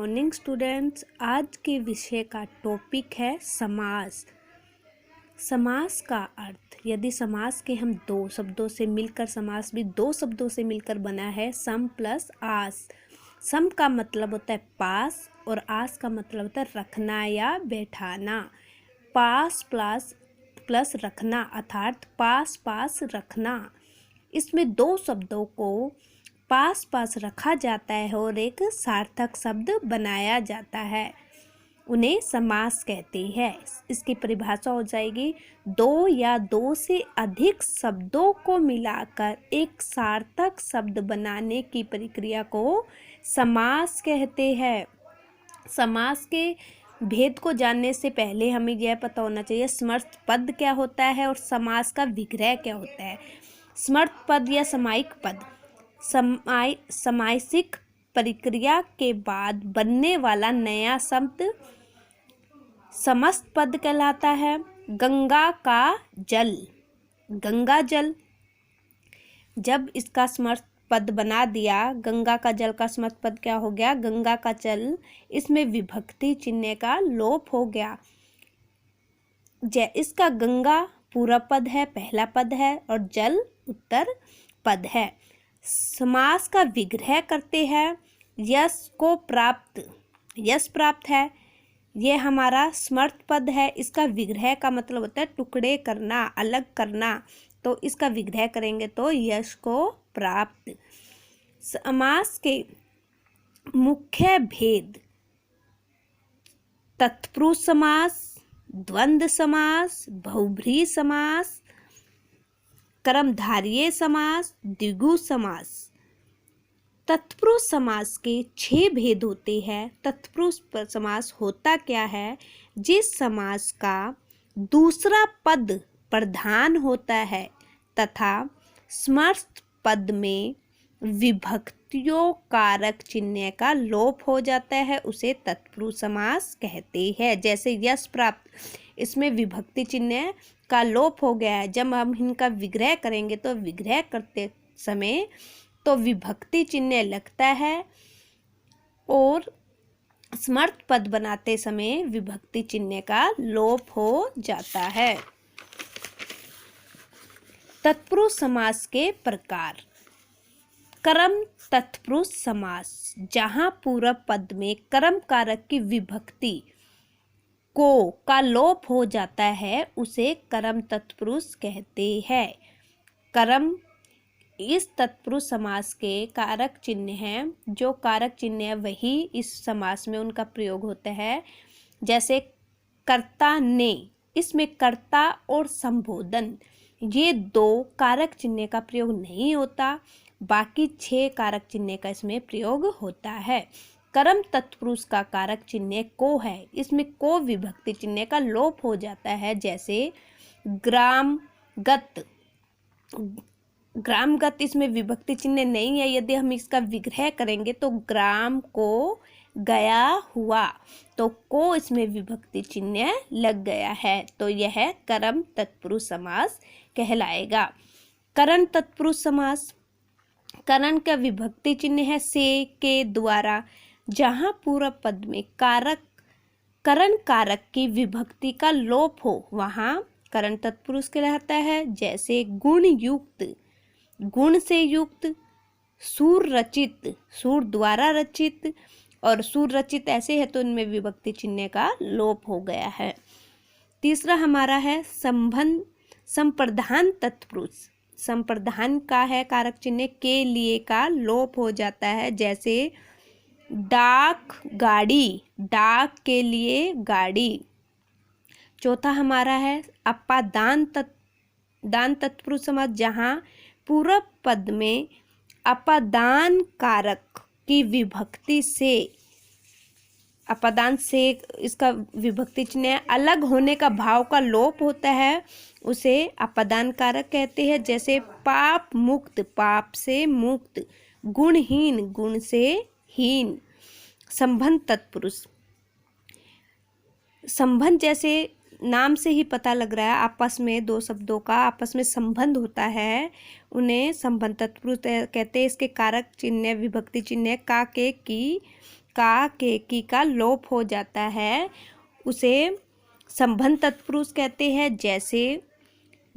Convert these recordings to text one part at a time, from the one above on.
Morning students. आज के विषय का टॉपिक है समास। समास का अर्थ, यदि समास के हम दो शब्दों से मिलकर, समास भी दो शब्दों से मिलकर बना है, सम प्लस आस। सम का मतलब होता है पास और आस का मतलब होता है रखना या बैठाना। पास प्लस रखना अर्थात पास पास रखना। इसमें दो शब्दों को पास पास रखा जाता है और एक सार्थक शब्द बनाया जाता है, उन्हें समास कहते हैं। इसकी परिभाषा हो जाएगी, दो या दो से अधिक शब्दों को मिलाकर एक सार्थक शब्द बनाने की प्रक्रिया को समास कहते हैं। समास के भेद को जानने से पहले हमें यह पता होना चाहिए समर्थ पद क्या होता है और समास का विग्रह क्या होता है। समर्थ पद या समायिक पद समासिक प्रक्रिया के बाद बनने वाला नया शब्द समस्त पद कहलाता है। गंगा का जल, गंगा जल, जब इसका समस्त पद बना दिया, गंगा का जल का समस्त पद क्या हो गया, गंगा का जल। इसमें विभक्ति चिन्ह का लोप हो गया। इसका गंगा पूरा पद है, पहला पद है, और जल उत्तर पद है। समास का विग्रह करते हैं, यश को प्राप्त, यश प्राप्त है, यह हमारा समर्थ पद है। इसका विग्रह का मतलब होता है टुकड़े करना, अलग करना, तो इसका विग्रह करेंगे तो यश को प्राप्त। समास के मुख्य भेद तत्पुरुष समास, द्वंद्व समास, बहुब्रीहि समास, कर्मधारय समास, द्विगु समास। तत्पुरुष समास के 6 भेद होते हैं। तत्पुरुष समास होता क्या है, जिस समास का दूसरा पद प्रधान होता है तथा समस्त पद में विभक्तियों कारक चिन्ह का लोप हो जाता है, उसे तत्पुरुष समास कहते हैं। जैसे यश प्राप्त, इसमें विभक्ति चिन्ह का लोप हो गया है। जब हम इनका विग्रह करेंगे तो विग्रह करते समय तो विभक्ति चिन्ह लगता है और समर्थ पद बनाते समय विभक्ति चिन्ह का लोप हो जाता है। तत्पुरुष समास के प्रकार। कर्म तत्पुरुष समास, जहां पूर्व पद में कर्म कारक की विभक्ति को का लोप हो जाता है, उसे कर्म तत्पुरुष कहते हैं। कर्म इस तत्पुरुष समास के कारक चिन्ह हैं। जो कारक चिन्ह है वही इस समास में उनका प्रयोग होता है। जैसे कर्ता ने, इसमें कर्ता और संबोधन ये 2 कारक चिन्ह का प्रयोग नहीं होता, बाकी 6 कारक चिन्ह का इसमें प्रयोग होता है। कर्म तत्पुरुष का कारक चिन्ह को है, इसमें को विभक्ति चिन्ह का लोप हो जाता है। जैसे ग्रामगत, ग्रामगत इसमें विभक्ति चिन्ह नहीं है। यदि हम इसका विग्रह करेंगे तो ग्राम को गया हुआ, तो को इसमें विभक्ति चिन्ह लग गया है, तो यह कर्म तत्पुरुष समास कहलाएगा। करण तत्पुरुष समास, करण का विभक्ति चिन्ह है से, के द्वारा, जहां पूर्व पद में करण कारक की विभक्ति का लोप हो वहां करण तत्पुरुष कहलाता है। जैसे गुण युक्त, गुण से युक्त, सूर रचित, सूर द्वारा रचित, और सूर रचित ऐसे है तो इनमें विभक्ति चिन्ह का लोप हो गया है। तीसरा हमारा है संप्रधान तत्पुरुष। संप्रधान का है कारक चिन्ह के लिए का लोप हो जाता है। जैसे डाक गाड़ी, डाक के लिए गाड़ी। चौथा हमारा है अपादान तत्पुरुष समास, जहां पूर्व पद में अपादान कारक की विभक्ति से, अपादान से इसका विभक्ति चिन्ह अलग होने का भाव का लोप होता है, उसे अपादान कारक कहते हैं। जैसे पाप मुक्त, पाप से मुक्त, गुणहीन, गुण से हीन। संबंध तत्पुरुष, संबंध जैसे नाम से ही पता लग रहा है, आपस में 2 शब्दों का आपस में संबंध होता है, उन्हें संबंध तत्पुरुष कहते हैं। इसके कारक चिन्ह विभक्ति चिन्ह का, के, की, का के की का लोप हो जाता है उसे संबंध तत्पुरुष कहते हैं। जैसे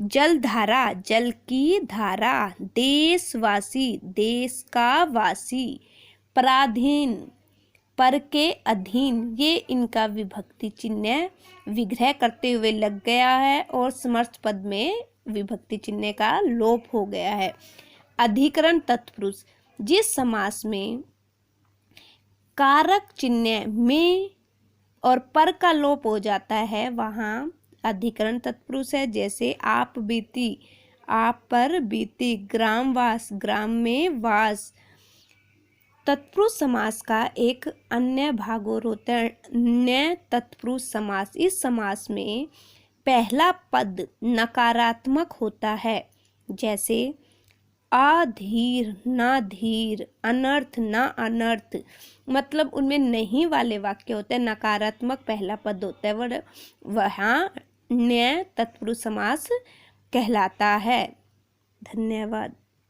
जल धारा, जल की धारा, देशवासी, देश का वासी, पराधीन, पर के अधीन, ये इनका विभक्ति चिन्ह विग्रह करते हुए लग गया है और समर्थ पद में विभक्ति चिन्ह का लोप हो गया है। अधिकरण तत्पुरुष, जिस समास में कारक चिन्ह में और पर का लोप हो जाता है वहाँ अधिकरण तत्पुरुष है। जैसे आप बीती, आप पर बीती, ग्रामवास, ग्राम में वास। तत्पुरुष समास का एक अन्य भाग और होता है अन्य तत्पुरुष समास। इस समास में पहला पद नकारात्मक होता है। जैसे अधीर, ना धीर, अनर्थ, ना अनर्थ, मतलब उनमें नहीं वाले वाक्य होते हैं, नकारात्मक पहला पद होता है, वहाँ न्याय तत्पुरुष समास कहलाता है। धन्यवाद।